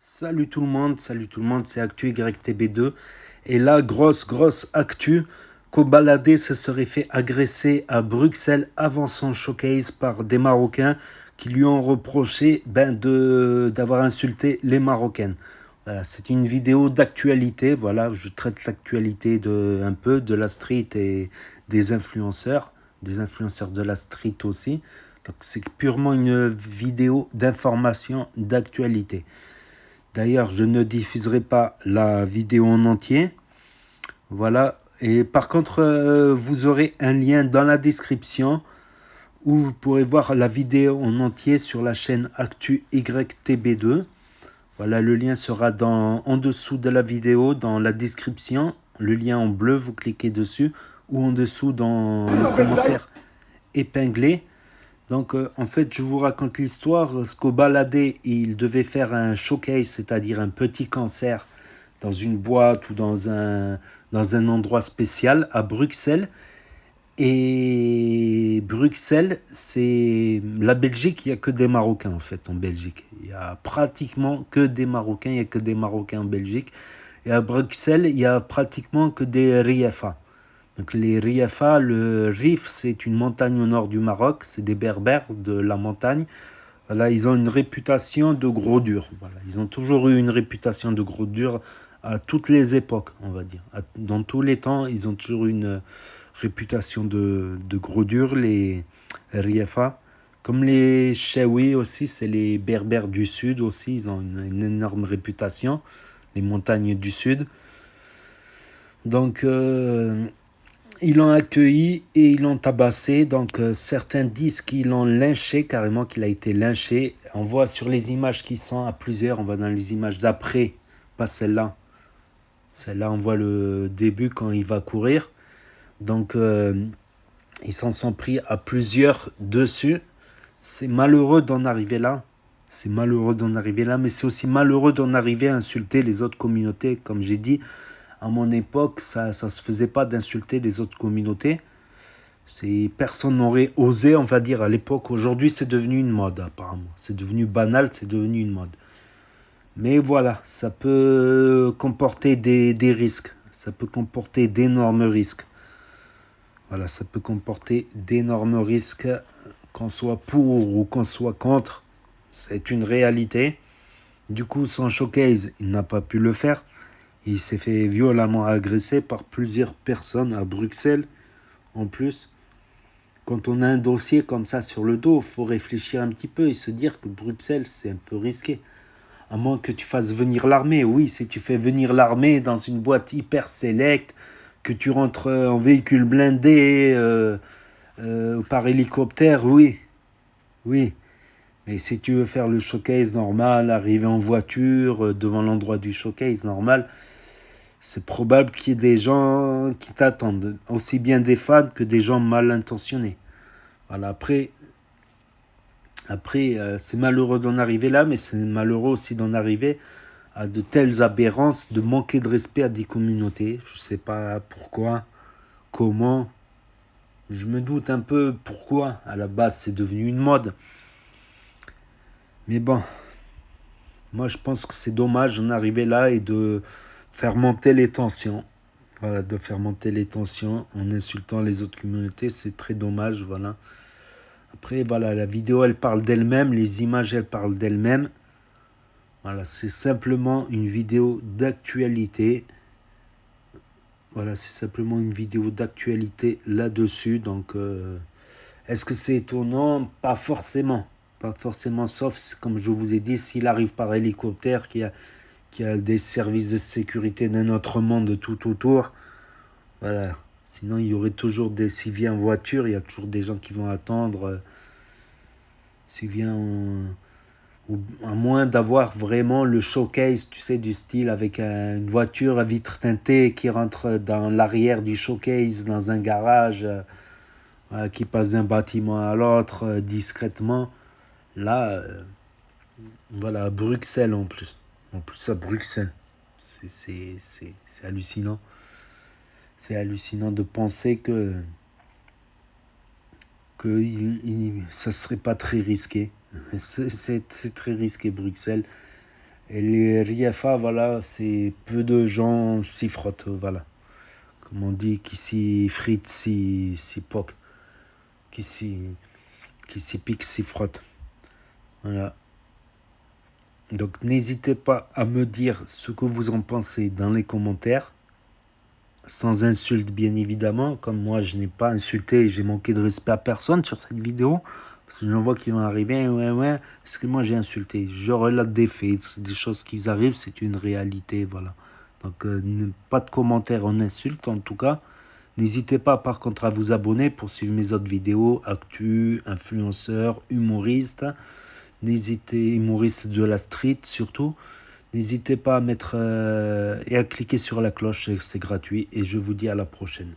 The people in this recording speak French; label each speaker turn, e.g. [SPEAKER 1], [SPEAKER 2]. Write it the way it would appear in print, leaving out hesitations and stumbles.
[SPEAKER 1] Salut tout le monde, c'est Actu YTB2. Et là, grosse actu, Kobalade se serait fait agresser à Bruxelles avant son showcase par des Marocains qui lui ont reproché d'avoir insulté les Marocaines. Voilà, c'est une vidéo d'actualité, voilà, je traite l'actualité un peu de la street et des des influenceurs de la street aussi. Donc c'est purement une vidéo d'information, d'actualité. D'ailleurs, je ne diffuserai pas la vidéo en entier. Voilà. Et par contre, vous aurez un lien dans la description où vous pourrez voir la vidéo en entier sur la chaîne Actu YTB2. Voilà, le lien sera en dessous de la vidéo, dans la description. Le lien en bleu, vous cliquez dessus. Ou en dessous dans le commentaire épinglé. Donc, en fait, je vous raconte l'histoire. Sco Baladé, il devait faire un showcase, c'est-à-dire un petit concert dans une boîte ou dans un endroit spécial à Bruxelles. Et Bruxelles, c'est la Belgique, il n'y a que des Marocains en fait en Belgique. Il n'y a pratiquement que des Marocains, il n'y a que des Marocains en Belgique. Et à Bruxelles, il n'y a pratiquement que des Riafa. Donc les Riafa, le Rif, c'est une montagne au nord du Maroc, c'est des Berbères de la montagne. Voilà, ils ont une réputation de gros durs. Voilà, ils ont toujours eu une réputation de gros durs à toutes les époques, on va dire. Dans tous les temps, ils ont toujours eu une réputation de gros durs, les Riafa. Comme les Chewi aussi, c'est les Berbères du Sud aussi, ils ont une énorme réputation, les montagnes du Sud. Donc, ils l'ont accueilli et ils l'ont tabassé. Donc certains disent qu'ils l'ont lynché, carrément qu'il a été lynché. On voit sur les images qui sont à plusieurs, on va dans les images d'après, pas celle-là. Celle-là, on voit le début quand il va courir. Donc ils s'en sont pris à plusieurs dessus. C'est malheureux d'en arriver là. C'est malheureux d'en arriver là, mais c'est aussi malheureux d'en arriver à insulter les autres communautés. Comme j'ai dit, à mon époque, ça ne se faisait pas d'insulter les autres communautés. Personne n'aurait osé, on va dire, à l'époque. Aujourd'hui, c'est devenu une mode, apparemment. C'est devenu banal, c'est devenu une mode. Mais voilà, ça peut comporter des risques. Ça peut comporter d'énormes risques. Voilà, ça peut comporter d'énormes risques, qu'on soit pour ou qu'on soit contre. C'est une réalité. Du coup, son showcase, il n'a pas pu le faire. Il s'est fait violemment agresser par plusieurs personnes à Bruxelles, en plus. Quand on a un dossier comme ça sur le dos, il faut réfléchir un petit peu et se dire que Bruxelles, c'est un peu risqué. À moins que tu fasses venir l'armée. Oui, si tu fais venir l'armée dans une boîte hyper sélecte, que tu rentres en véhicule blindé, par hélicoptère, oui. Oui. Mais si tu veux faire le showcase normal, arriver en voiture devant l'endroit du showcase normal, c'est probable qu'il y ait des gens qui t'attendent. Aussi bien des fans que des gens mal intentionnés. Voilà, après c'est malheureux d'en arriver là, mais c'est malheureux aussi d'en arriver à de telles aberrances, de manquer de respect à des communautés. Je sais pas pourquoi, comment. Je me doute un peu pourquoi. À la base, c'est devenu une mode. Mais bon, moi je pense que c'est dommage d'en arriver là et de faire monter les tensions. Voilà, de faire monter les tensions en insultant les autres communautés, c'est très dommage, voilà. Après, voilà, la vidéo, elle parle d'elle-même, les images, elles parlent d'elles-mêmes. Voilà, c'est simplement une vidéo d'actualité. Voilà, c'est simplement une vidéo d'actualité là-dessus. Donc, est-ce que c'est étonnant? Pas forcément. Pas forcément, sauf, comme je vous ai dit, s'il arrive par hélicoptère, qu'il y a des services de sécurité d'un autre monde tout autour. Voilà. Sinon, il y aurait toujours s'il vient en voiture, il y a toujours des gens qui vont attendre. S'il vient ou à moins d'avoir vraiment le showcase, tu sais, du style avec une voiture à vitre teintée qui rentre dans l'arrière du showcase, dans un garage, qui passe d'un bâtiment à l'autre discrètement. Là, voilà, à Bruxelles en plus. En plus, à Bruxelles. C'est hallucinant. C'est hallucinant de penser que ça serait pas très risqué. C'est très risqué, Bruxelles. Et les RIFA, voilà, c'est peu de gens s'y frottent, voilà. Comme on dit, qui s'y frite, s'y poque, qui s'y pique, s'y frotte. Voilà. Donc n'hésitez pas à me dire ce que vous en pensez dans les commentaires, sans insulte bien évidemment, comme moi je n'ai pas insulté et j'ai manqué de respect à personne sur cette vidéo, parce que j'en vois qui vont arriver, ouais, parce que moi j'ai insulté, je relate des faits, c'est des choses qui arrivent, c'est une réalité, voilà. Donc pas de commentaires en insulte en tout cas. N'hésitez pas par contre à vous abonner pour suivre mes autres vidéos, actu, influenceurs, humoristes. N'hésitez, humoristes de la street surtout. N'hésitez pas à mettre et à cliquer sur la cloche, c'est gratuit. Et je vous dis à la prochaine.